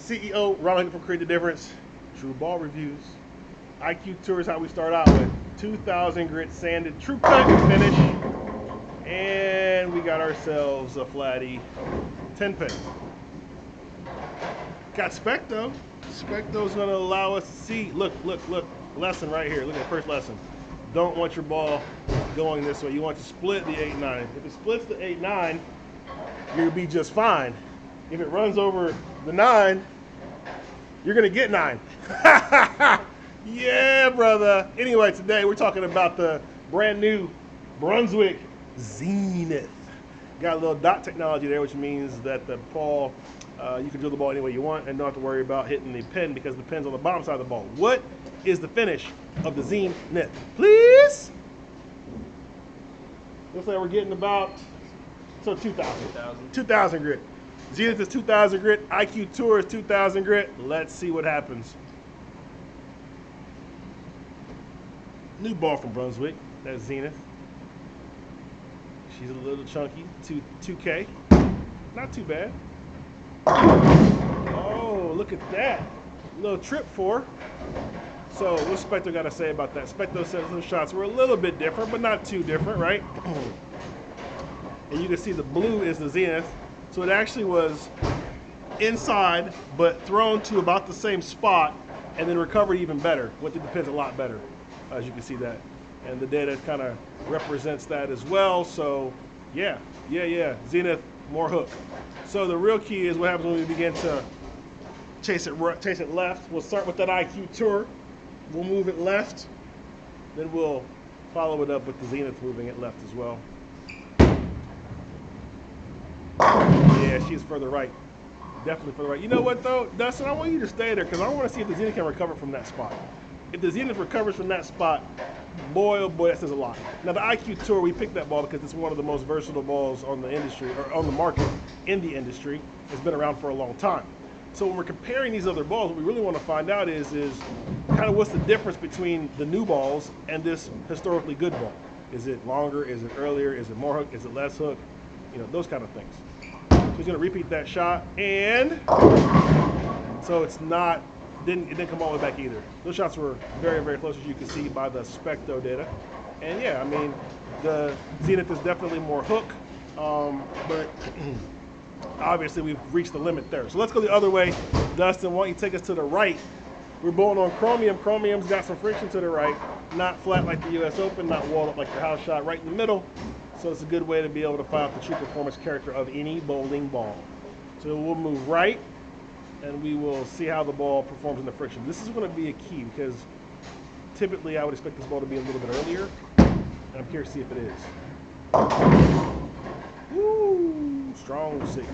CEO Ronald from Create the Difference. TruBall reviews. IQ Tour is how we start out with 2,000 grit sanded true cut finish, and we got ourselves a flatty 10 pin. Got Specto. Specto's gonna allow us to see. Look. Lesson right here. Look at the first lesson. Don't want your ball going this way. You want to split the 8-9. If it splits the 8-9, you'll be just fine. If it runs over the 9, you're gonna get 9. Yeah, brother. Anyway, today we're talking about the brand new Brunswick Zenith. Got a little dot technology there, which means that the ball, you can drill the ball any way you want and don't have to worry about hitting the pin because the pin's on the bottom side of the ball. What is the finish of the Zenith? Please? Looks like we're getting about 2,000 grit. Zenith is 2,000 grit. IQ Tour is 2,000 grit. Let's see what happens. New ball from Brunswick. That's Zenith. She's a little chunky. 2K. Not too bad. Oh, look at that. Little trip for. So what's Specto got to say about that? Specto says those shots were a little bit different, but not too different, right? And you can see the blue is the Zenith. So it actually was inside, but thrown to about the same spot and then recovered even better. Went through the pins a lot better, as you can see that. And the data kind of represents that as well. So yeah. Zenith, more hook. So the real key is what happens when we begin to chase it left. We'll start with that IQ Tour. We'll move it left. Then we'll follow it up with the Zenith moving it left as well. Yeah, she's further right. Definitely further right. You know what though, Dustin, I want you to stay there because I want to see if the Zenith can recover from that spot. If the Zenith recovers from that spot, boy, oh boy, that says a lot. Now the IQ Tour, we picked that ball because it's one of the most versatile balls on the industry, or on the market in the industry. It's been around for a long time. So when we're comparing these other balls, what we really want to find out is kind of what's the difference between the new balls and this historically good ball. Is it longer? Is it earlier? Is it more hook? Is it less hook? You know, those kind of things. So he's going to repeat that shot, and so it didn't come all the way back either. Those shots were very, very close, as you can see by the Specto data. And yeah, I mean, the Zenith is definitely more hook, but obviously we've reached the limit there. So let's go the other way. Dustin, why don't you take us to the right? We're bowling on chromium. Chromium's got some friction to the right, not flat like the US Open, not walled up like your house shot, right in the middle. So it's a good way to be able to find out the true performance character of any bowling ball. So we'll move right, and we will see how the ball performs in the friction. This is going to be a key because typically I would expect this ball to be a little bit earlier, and I'm curious to see if it is. Woo! Strong 6.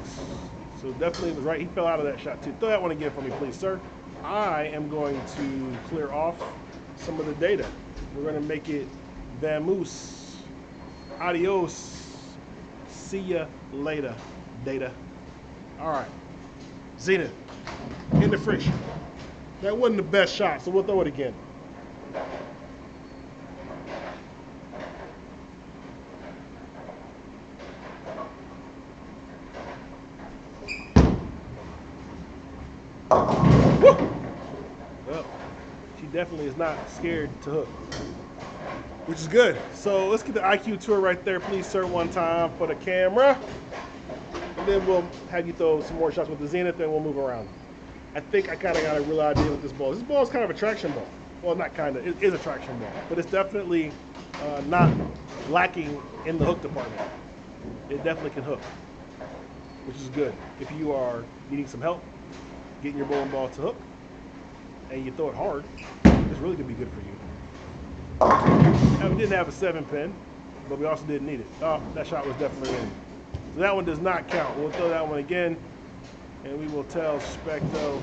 So definitely was right. He fell out of that shot too. Throw that one again for me, please, sir. I am going to clear off some of the data. We're going to make it vamoose. Adios. See ya later, data. All right. Zenith. In the friction. That wasn't the best shot, so we'll throw it again. Woo! Well, she definitely is not scared to hook, which is good. So let's get the IQ Tour right there, please, sir, one time for the camera. And then we'll have you throw some more shots with the Zenith, and we'll move around. I think I kind of got a real idea with this ball. This ball is kind of a traction ball. Well, not kind of. It is a traction ball, but it's definitely not lacking in the hook department. It definitely can hook, which is good. If you are needing some help getting your bowling ball to hook, and you throw it hard, it's really going to be good for you. Now, we didn't have a 7-pin, but we also didn't need it. Oh, that shot was definitely in. So that one does not count. We'll throw that one again, and we will tell Specto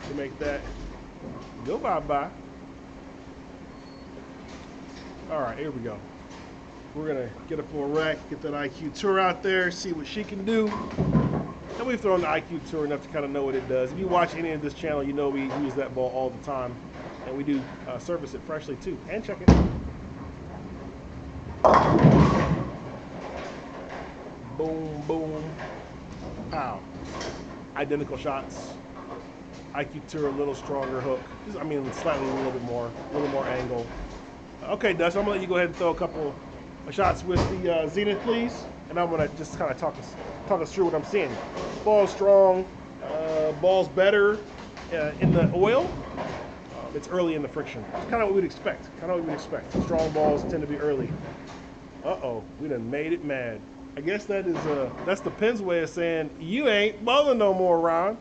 to make that go bye-bye. All right, here we go. We're going to get a full rack, get that IQ Tour out there, see what she can do. And we've thrown the IQ Tour enough to kind of know what it does. If you watch any of this channel, you know we use that ball all the time. And we do service it freshly too, and check it. Boom, boom, pow. Identical shots. IQ Tour, a little stronger hook. I mean, slightly a little more angle. Okay, Dustin, I'm gonna let you go ahead and throw a couple of shots with the Zenith, please, and I'm gonna just kind of talk us through what I'm seeing. Ball's strong, ball's better in the oil. It's early in the friction. It's kind of what we'd expect. Strong balls tend to be early. Uh-oh, we done made it mad. I guess that's the pin's way of saying you ain't bowling no more, Ron.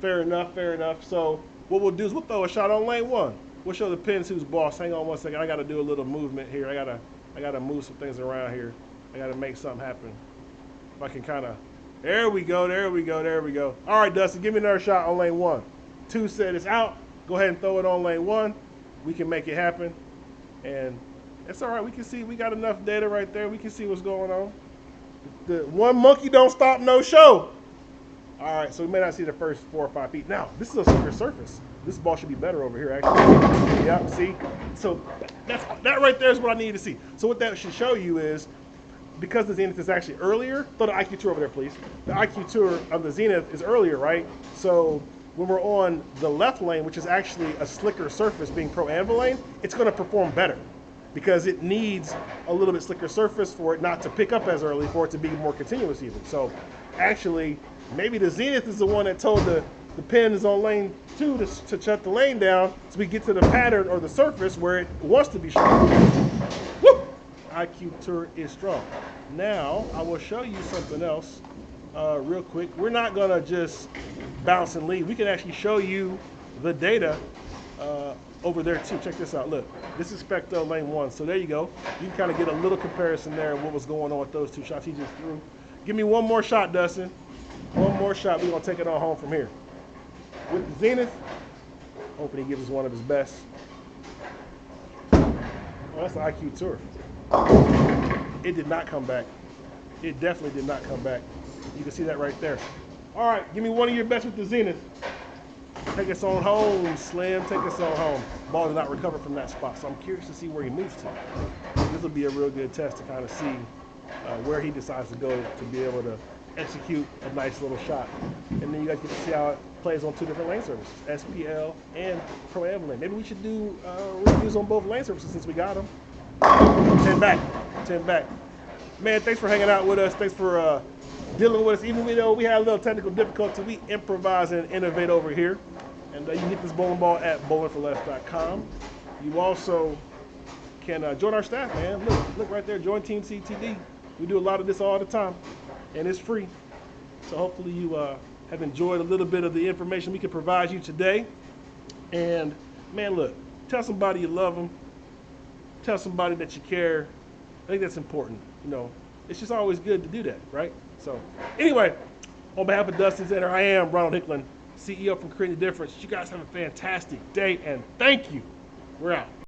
Fair enough. So what we'll do is we'll throw a shot on lane 1. We'll show the pins who's boss. Hang on one second. I got to do a little movement here. I gotta move some things around here. I gotta make something happen. If I can kind of, there we go. All right, Dustin, give me another shot on lane 1. 2 said it's out. Go ahead and throw it on lane 1. We can make it happen, and it's all right. We can see. We got enough data right there. We can see what's going on. The one monkey don't stop no show. All right, so we may not see the first 4 or 5 feet. Now, this is a slicker surface. This ball should be better over here, actually. Yep, see? So that right there is what I need to see. So what that should show you is, because the Zenith is actually earlier, throw the IQ Tour over there, please. The IQ Tour of the Zenith is earlier, right? So when we're on the left lane, which is actually a slicker surface being pro-anvil lane, it's going to perform better because it needs a little bit slicker surface for it not to pick up as early, for it to be more continuous even. So actually, maybe the Zenith is the one that told the pin is on lane 2 to shut the lane down so we get to the pattern or the surface where it wants to be strong. Woo! IQ Tour is strong. Now, I will show you something else real quick. We're not going to just bounce and leave. We can actually show you the data over there too. Check this out. Look, this is Specto lane 1. So there you go. You can kind of get a little comparison there of what was going on with those 2 shots he just threw. Give me one more shot, Dustin. One more shot. We're going to take it on home from here. With the Zenith, hoping he gives us one of his best. Oh, that's the IQ Tour. It did not come back. It definitely did not come back. You can see that right there. All right, give me one of your best with the Zenith. Take us on home, Slim. Take us on home. Ball did not recover from that spot, so I'm curious to see where he moves to. This will be a real good test to kind of see where he decides to go to be able to execute a nice little shot. And then you guys get to see how it plays on 2 different lane services, SPL and Pro-Anvil lane. Maybe we should do reviews on both lane services since we got them. 10 back. Man, thanks for hanging out with us. Thanks for dealing with us. Even though we had a little technical difficulty, we improvise and innovate over here. And you can get this bowling ball at bowlingforless.com. You also can join our staff, man. Look right there, join Team CTD. We do a lot of this all the time, and it's free. So hopefully you have enjoyed a little bit of the information we can provide you today. And man, look, tell somebody you love them. Tell somebody that you care. I think that's important. You know, it's just always good to do that, right? So anyway, on behalf of Dustin Center, I am Ronald Hicklin, CEO from Creating the Difference. You guys have a fantastic day, and thank you. We're out.